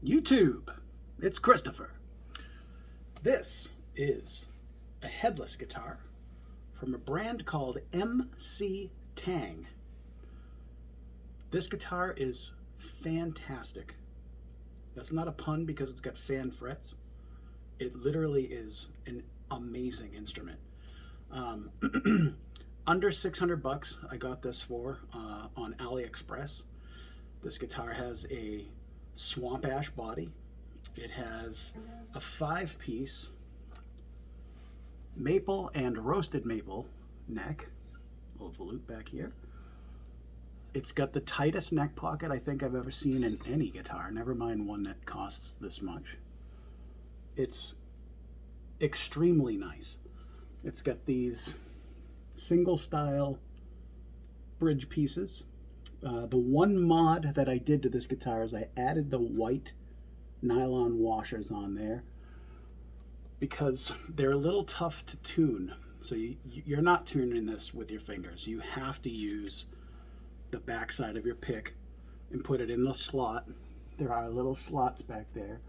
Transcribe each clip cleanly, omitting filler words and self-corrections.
YouTube, it's Christopher. This is a headless guitar from a brand called MC Tang. This guitar is fantastic. That's not a pun because it's got fan frets. It literally is an amazing instrument. Under 600 bucks I got this for on AliExpress. This guitar has a swamp ash body. It has a 5-piece maple and roasted maple neck. A little volute back here. It's got the tightest neck pocket I think I've ever seen in any guitar, never mind one that costs this much. It's extremely nice. It's got these single style bridge pieces. The one mod that I did to this guitar is I added the white nylon washers on there because they're a little tough to tune. So you're not tuning this with your fingers. You have to use the back side of your pick and put it in the slot. There are little slots back there.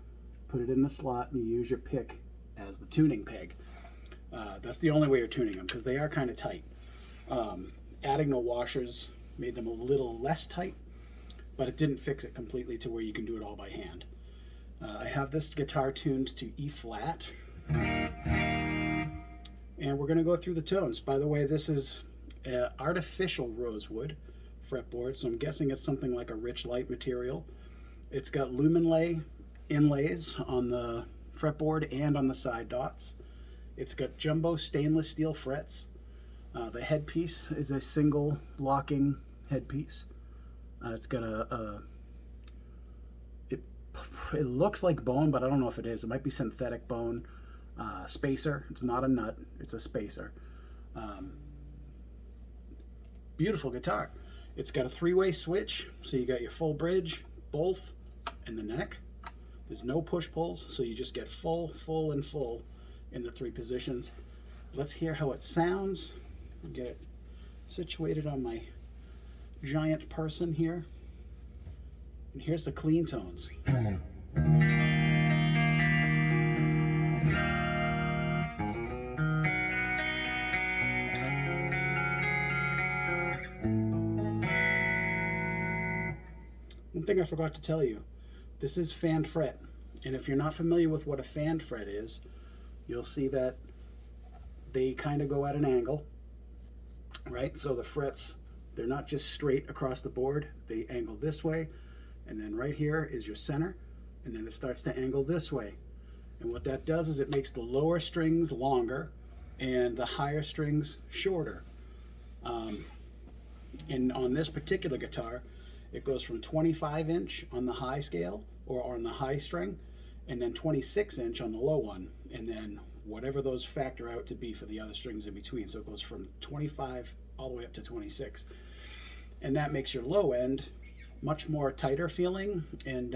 Put it in the slot and you use your pick as the tuning peg. That's the only way you're tuning them because they are kind of tight. Adding the washers made them a little less tight, but it didn't fix it completely to where you can do it all by hand. I have this guitar tuned to E flat, and we're going to go through the tones. By the way, this is artificial rosewood fretboard, so I'm guessing it's something like a rich light material. It's got luminlay inlays on the fretboard and on the side dots. It's got jumbo stainless steel frets. The headpiece is a single locking headpiece. It's got it looks like bone, but I don't know if it is. It might be synthetic bone. Spacer. It's not a nut. It's a spacer. Beautiful guitar. It's got a 3-way switch, so you got your full bridge, both, and the neck. There's no push pulls, so you just get full, full, and full in the 3 positions. Let's hear how it sounds. Get it situated on my giant person here. And here's the clean tones. One thing I forgot to tell you, this is fan fret. And if you're not familiar with what a fan fret is, you'll see that they kind of go at an angle. Right, so the frets, they're not just straight across the board, they angle this way, and then right here is your center, and then it starts to angle this way. And what that does is it makes the lower strings longer and the higher strings shorter. And on this particular guitar, it goes from 25-inch on the high scale, or on the high string, and then 26-inch on the low one, and then whatever those factor out to be for the other strings in between. So it goes from 25 all the way up to 26. And that makes your low end much more tighter feeling, and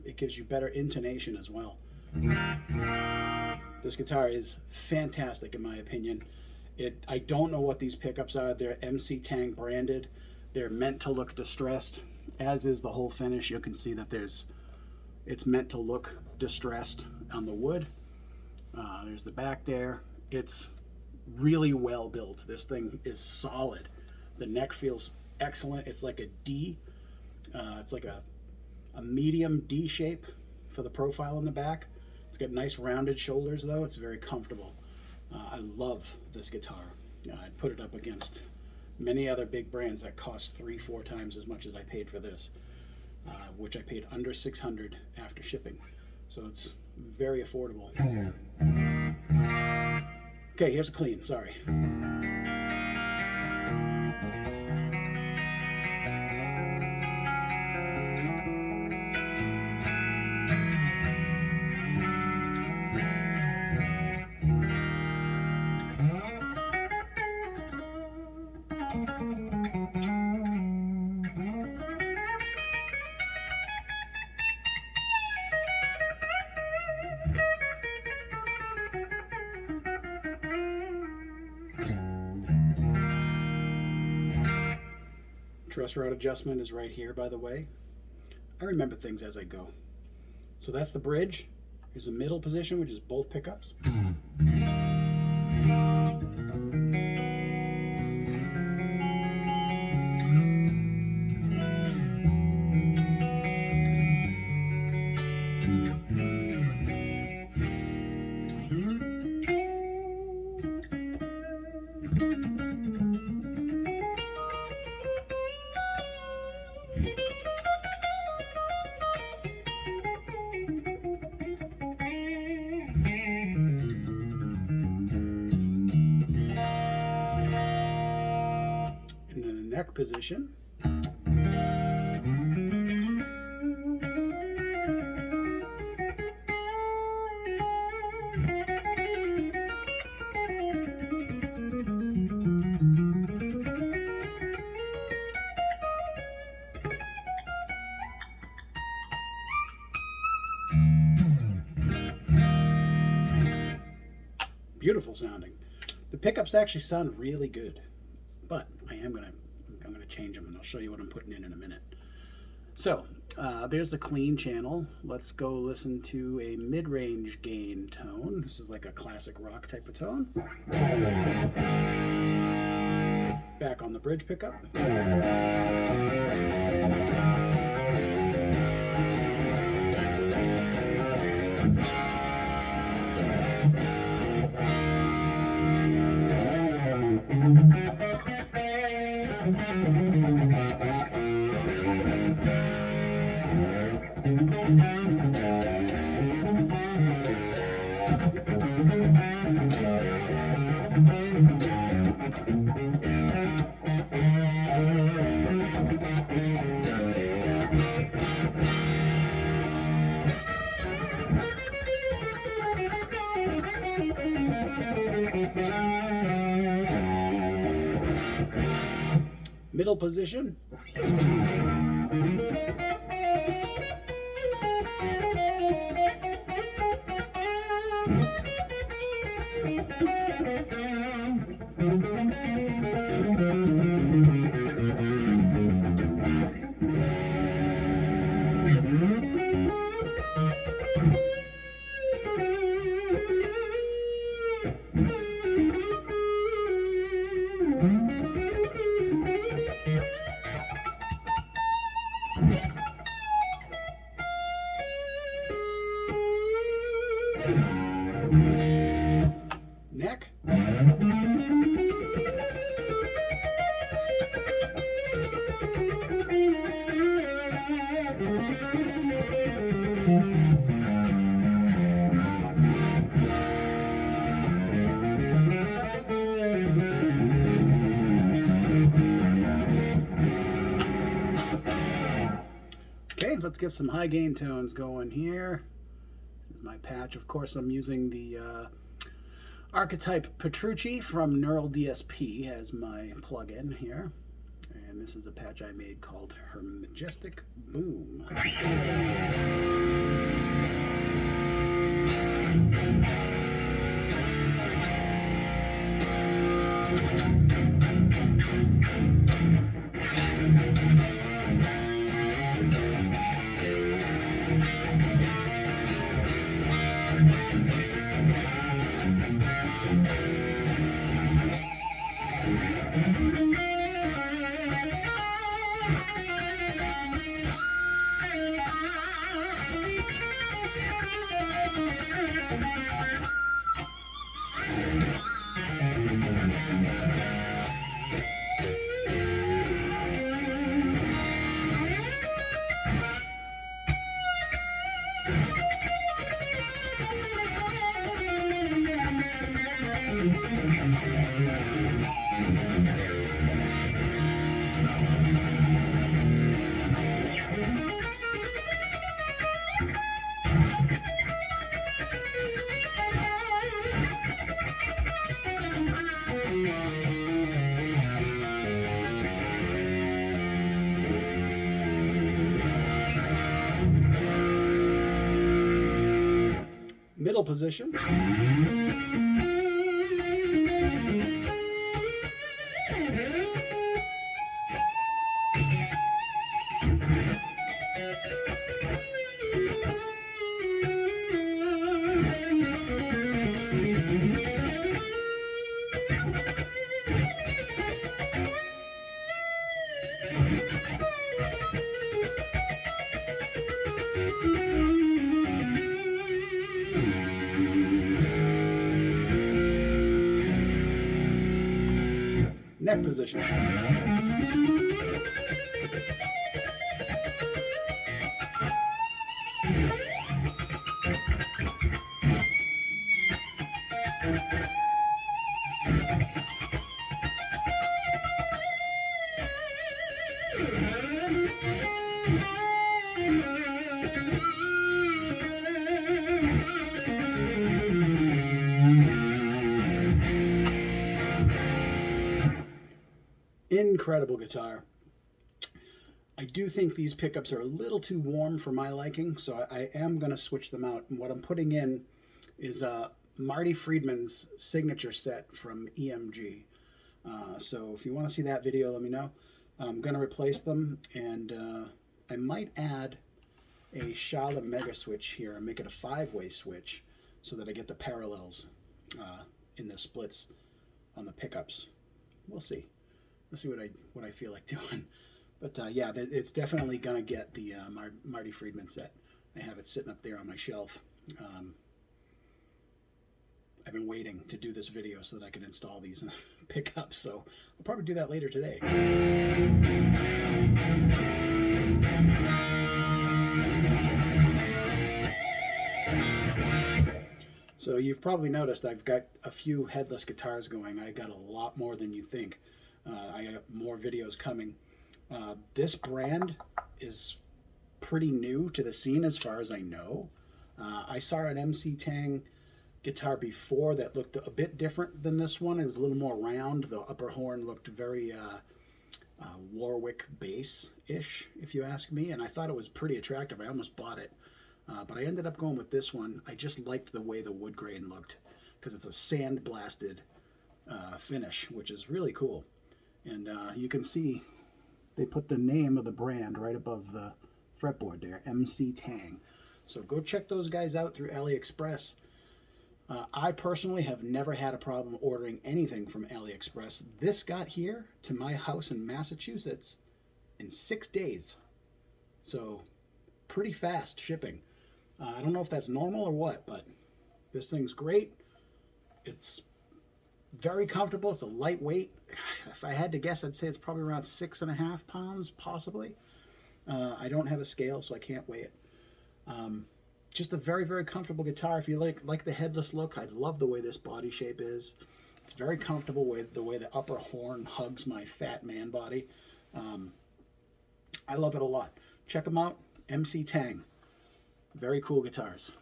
it gives you better intonation as well. This guitar is fantastic in my opinion. I don't know what these pickups are. They're MC Tang branded. They're meant to look distressed, as is the whole finish. You can see that it's meant to look distressed on the wood. There's the back there. It's really well built. This thing is solid. The neck feels excellent. It's like a D. It's like a medium D shape for the profile in the back. It's got nice rounded shoulders though. It's very comfortable. I love this guitar. I'd put it up against many other big brands that cost 3-4 times as much as I paid for this, which I paid under $600 after shipping. So it's very affordable. Okay, here's a clean, sorry. Truss rod adjustment is right here, by the way. I remember things as I go. So that's the bridge. Here's the middle position, which is both pickups. Neck position. Beautiful sounding. The pickups actually sound really good, but I'm gonna change them, and I'll show you what I'm putting in a minute. So there's the clean channel. Let's go listen to a mid-range gain tone. This is like a classic rock type of tone. Back on the bridge pickup. Middle position. Neck. Okay, let's get some high gain tones going here. This is my patch. Of course, I'm using the Archetype Petrucci from Neural DSP as my plugin here. And this is a patch I made called Her Majestic Boom. Middle position. Neck position. Incredible guitar. I do think these pickups are a little too warm for my liking, so I am going to switch them out. And what I'm putting in is Marty Friedman's signature set from EMG. So if you want to see that video, let me know. I'm going to replace them, and I might add a Schala Mega switch here and make it a 5-way switch so that I get the parallels in the splits on the pickups. We'll see. Let's see what I feel like doing. But yeah, it's definitely going to get the Marty Friedman set. I have it sitting up there on my shelf. I've been waiting to do this video so that I can install these pickups, so I'll probably do that later today. So you've probably noticed I've got a few headless guitars going. I got a lot more than you think. I have more videos coming. This brand is pretty new to the scene as far as I know. I saw an MC Tang guitar before that looked a bit different than this one. It was a little more round. The upper horn looked very Warwick bass-ish, if you ask me, and I thought it was pretty attractive. I almost bought it, but I ended up going with this one. I just liked the way the wood grain looked because it's a sand-blasted finish, which is really cool. And you can see they put the name of the brand right above the fretboard there, MC Tang. So go check those guys out through AliExpress. I personally have never had a problem ordering anything from AliExpress. This got here to my house in Massachusetts in 6 days. So pretty fast shipping. I don't know if that's normal or what, but this thing's great. It's very comfortable. It's a lightweight. If I had to guess, I'd say it's probably around 6.5 pounds, possibly. I don't have a scale, so I can't weigh it. Just a very, very comfortable guitar. If you like the headless look, I love the way this body shape is. It's very comfortable with the way the upper horn hugs my fat man body. I love it a lot. Check them out. MC Tang. Very cool guitars.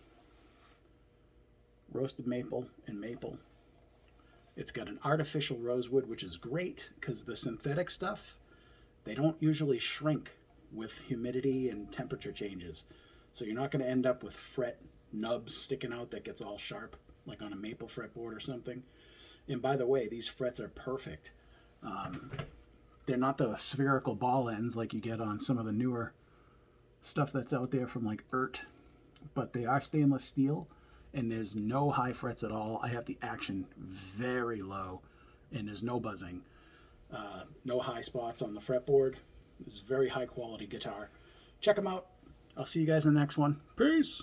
Roasted maple and maple. It's got an artificial rosewood, which is great because the synthetic stuff, they don't usually shrink with humidity and temperature changes. So you're not going to end up with fret nubs sticking out that gets all sharp, like on a maple fretboard or something. And by the way, these frets are perfect. They're not the spherical ball ends like you get on some of the newer stuff that's out there from like ERT, but they are stainless steel. And there's no high frets at all. I have the action very low, and there's no buzzing. No high spots on the fretboard. This is a very high quality guitar. Check them out. I'll see you guys in the next one. Peace!